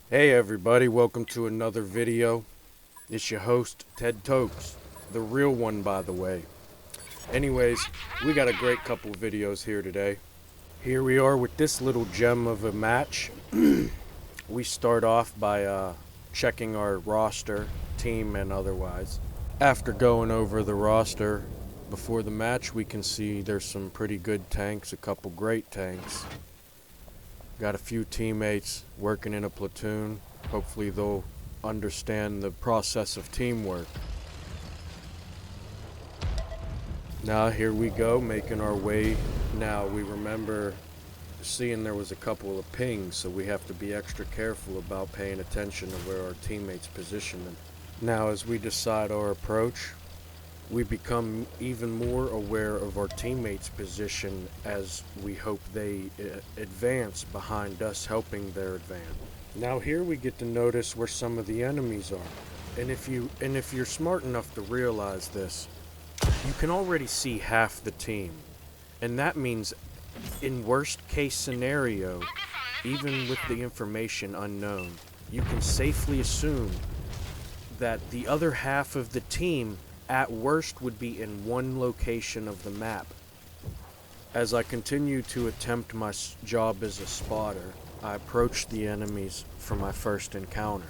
Hey everybody, welcome to another video. It's your host, tedtokez, the real one by the way. Anyways, we got a great couple videos here today. Here we are with this little gem of a match. We start off by checking our roster, team and otherwise. After going over the roster before the match, we can see there's some pretty good tanks, a couple great tanks. Got a few teammates working in a platoon. Hopefully they'll understand the process of teamwork. Now here we go, making our way. Now we remember seeing there was a couple of pings, so we have to be extra careful about paying attention to where our teammates position them. Now as we decide our approach, we become even more aware of our teammates' position as we hope they advance behind us, helping their advance. Now here we get to notice where some of the enemies are. And if you're smart enough to realize this, you can already see half the team. And that means in worst case scenario, even with the information unknown, you can safely assume that the other half of the team at worst would be in one location of the map. As I continue to attempt my job as a spotter, I approach the enemies for my first encounter,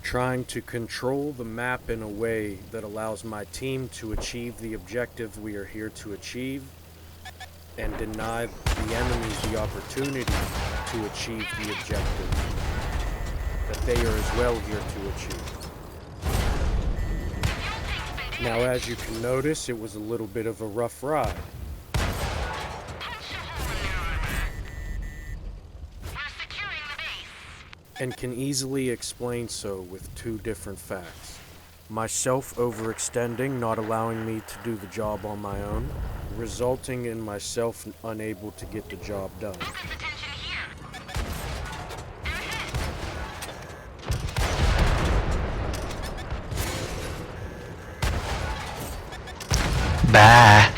trying to control the map in a way that allows my team to achieve the objective we are here to achieve and deny the enemies the opportunity to achieve the objective that they are as well here to achieve. Now, as you can notice, it was a little bit of a rough ride. And can easily explain so with two different facts. Myself overextending, not allowing me to do the job on my own, resulting in myself unable to get the job done. Bye.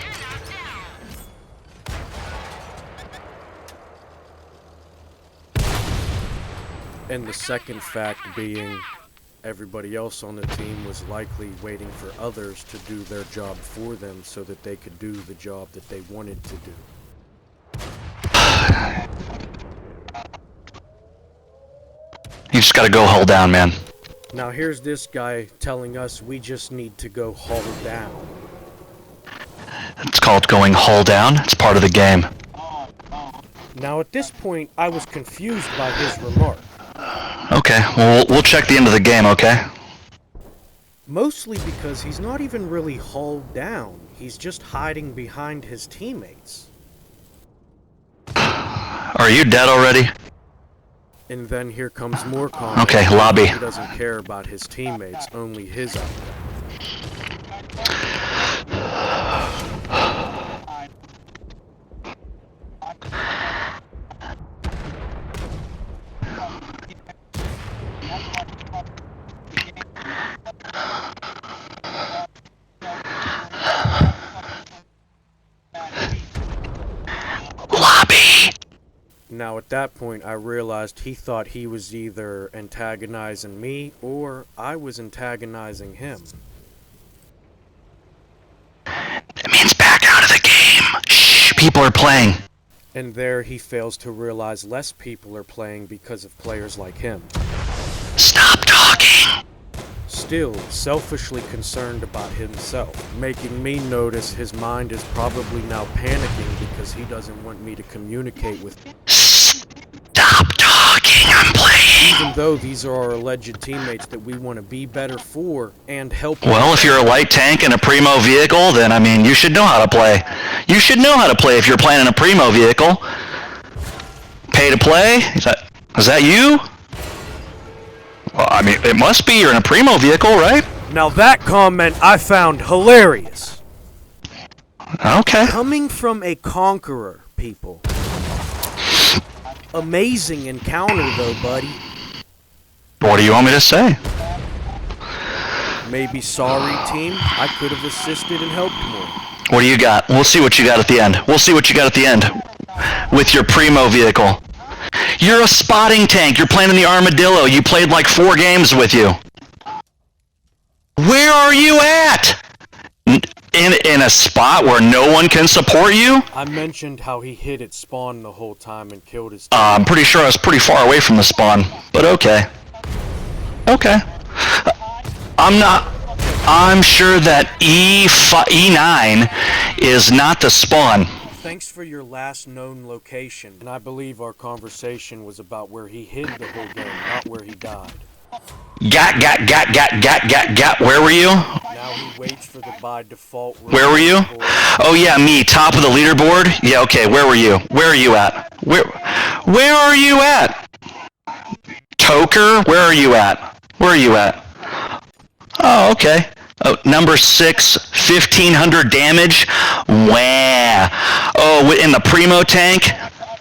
And the second fact being, everybody else on the team was likely waiting for others to do their job for them so that they could do the job that they wanted to do. You just gotta go hull down, man. Now here's this guy telling us we just need to go hull down. It's called going hull down. It's part of the game. Now at this point, I was confused by his remark. Okay, well, we'll check the end of the game, okay? Mostly because he's not even really hulled down. He's just hiding behind his teammates. Are you dead already? And then here comes more comments. Okay, lobby. He doesn't care about his teammates, only his outcome. Lobby! Now at that point I realized he thought he was either antagonizing me or I was antagonizing him. It means back out of the game. Shh, people are playing. And there he fails to realize less people are playing because of players like him. Stop talking. Still selfishly concerned about himself, making me notice his mind is probably now panicking because he doesn't want me to communicate with him. Stop talking, I'm playing. Even though these are our alleged teammates that we want to be better for and help. Well, if you're a light tank in a primo vehicle, then, I mean, you should know how to play. You should know how to play if you're playing in a primo vehicle. Pay to play? Is that you? Well, I mean, it must be. You're in a primo vehicle, right? Now that comment I found hilarious. Okay. Coming from a conqueror, people. Amazing encounter though, buddy. What do you want me to say? Maybe sorry, team. I could have assisted and helped more. What do you got? We'll see what you got at the end. We'll see what you got at the end. With your primo vehicle. You're a spotting tank. You're playing in the armadillo. You played like 4 games with you. Where are you at? In a spot where no one can support you? I mentioned how he hid at spawn the whole time and killed his team. I'm pretty sure I was pretty far away from the spawn, but okay. Okay. I'm sure that E9 is not the spawn. Thanks for your last known location, and I believe our conversation was about where he hid the whole game, not where he died. Got. Where were you? Now he waits for the by default. Where were you? Oh yeah, me, top of the leaderboard. Yeah, okay. Where were you? Where are you at? Where are you at? Toker, where are you at? Where are you at? Oh, okay. Oh, number 6, 1500 damage. Wah. Oh, in the Primo tank.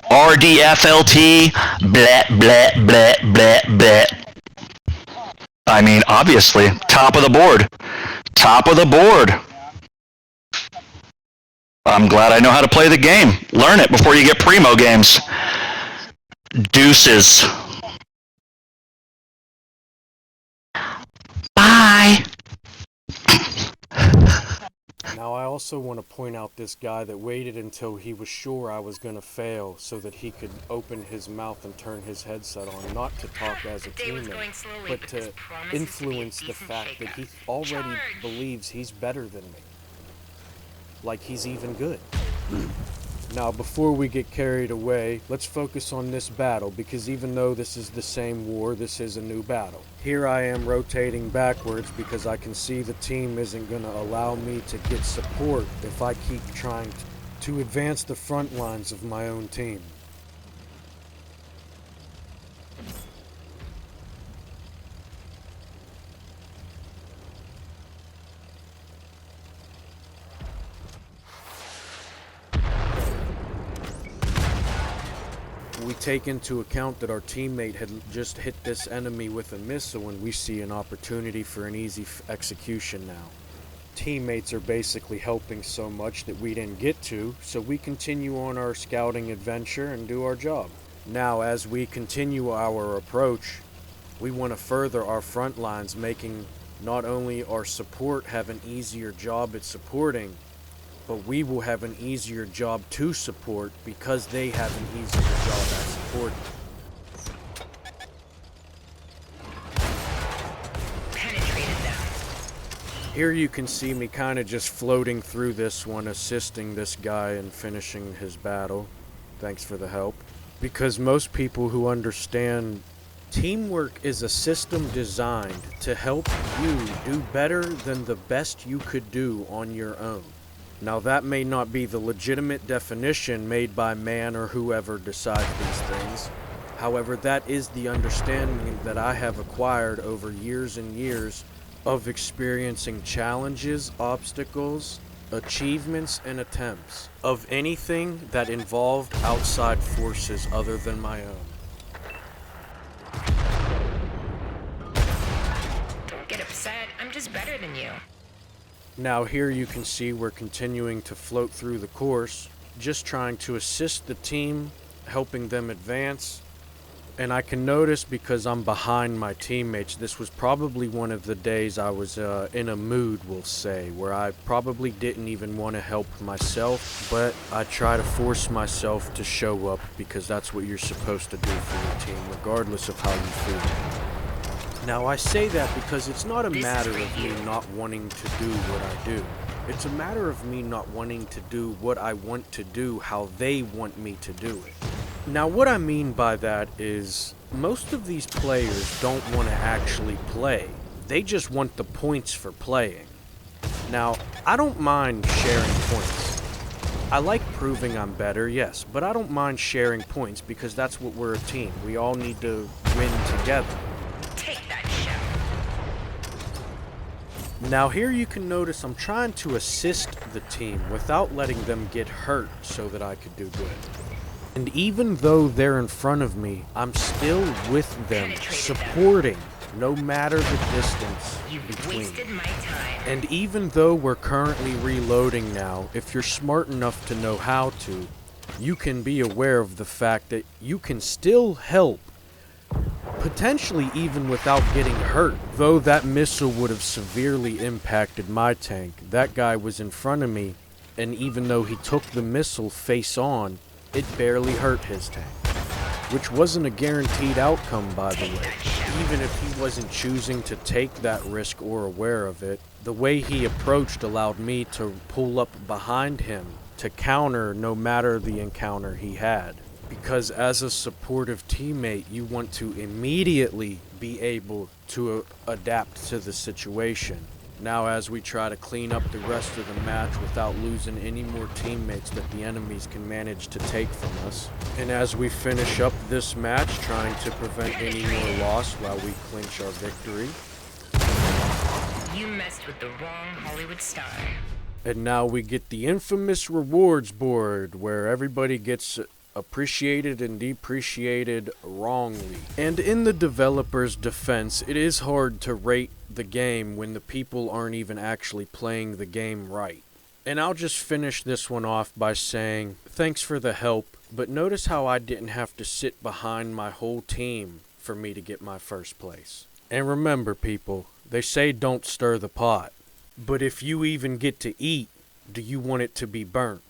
RDFLT. Blah, blah, blah, blah, blah. I mean, obviously, top of the board. Top of the board. I'm glad I know how to play the game. Learn it before you get Primo games. Deuces. Bye. Now I also want to point out this guy that waited until he was sure I was going to fail so that he could open his mouth and turn his headset on, not to talk as a teammate, but to influence the fact that he already believes he's better than me. Like he's even good. Now, before we get carried away, let's focus on this battle, because even though this is the same war, this is a new battle. Here I am rotating backwards because I can see the team isn't going to allow me to get support if I keep trying to advance the front lines of my own team. We take into account that our teammate had just hit this enemy with a missile, and we see an opportunity for an easy execution now. Teammates are basically helping so much that we didn't get to, so we continue on our scouting adventure and do our job. Now, as we continue our approach, we want to further our front lines, making not only our support have an easier job at supporting, but we will have an easier job to support because they have an easier job at supporting. Penetrated them. Here you can see me kind of just floating through this one, assisting this guy in finishing his battle. Thanks for the help. Because most people who understand teamwork is a system designed to help you do better than the best you could do on your own. Now, that may not be the legitimate definition made by man or whoever decides these things. However, that is the understanding that I have acquired over years and years of experiencing challenges, obstacles, achievements, and attempts of anything that involved outside forces other than my own. Don't get upset. I'm just better than you. Now here you can see we're continuing to float through the course, just trying to assist the team, helping them advance. And I can notice, because I'm behind my teammates, this was probably one of the days I was in a mood, we'll say, where I probably didn't even want to help myself, but I try to force myself to show up because that's what you're supposed to do for your team, regardless of how you feel. Now, I say that because it's not a matter of me not wanting to do what I do. It's a matter of me not wanting to do what I want to do how they want me to do it. Now, what I mean by that is most of these players don't want to actually play. They just want the points for playing. Now, I don't mind sharing points. I like proving I'm better, yes, but I don't mind sharing points because that's what we're a team. We all need to win together. Take that shot. Now here you can notice I'm trying to assist the team without letting them get hurt so that I could do good. And even though they're in front of me, I'm still with them, supporting, no matter the distance between. Wasted my time. And even though we're currently reloading now, if you're smart enough to know how to, you can be aware of the fact that you can still help, potentially even without getting hurt. Though that missile would have severely impacted my tank, that guy was in front of me, and even though he took the missile face on, it barely hurt his tank. Which wasn't a guaranteed outcome, by the way. Even if he wasn't choosing to take that risk or aware of it, the way he approached allowed me to pull up behind him to counter no matter the encounter he had. Because as a supportive teammate, you want to immediately be able to adapt to the situation. Now, as we try to clean up the rest of the match without losing any more teammates that the enemies can manage to take from us, and as we finish up this match trying to prevent any more loss while we clinch our victory. You messed with the wrong Hollywood star. And now we get the infamous rewards board where everybody gets appreciated and depreciated wrongly. And in the developer's defense, it is hard to rate the game when the people aren't even actually playing the game right. And I'll just finish this one off by saying, thanks for the help, but notice how I didn't have to sit behind my whole team for me to get my first place. And remember, people, they say don't stir the pot. But if you even get to eat, do you want it to be burnt?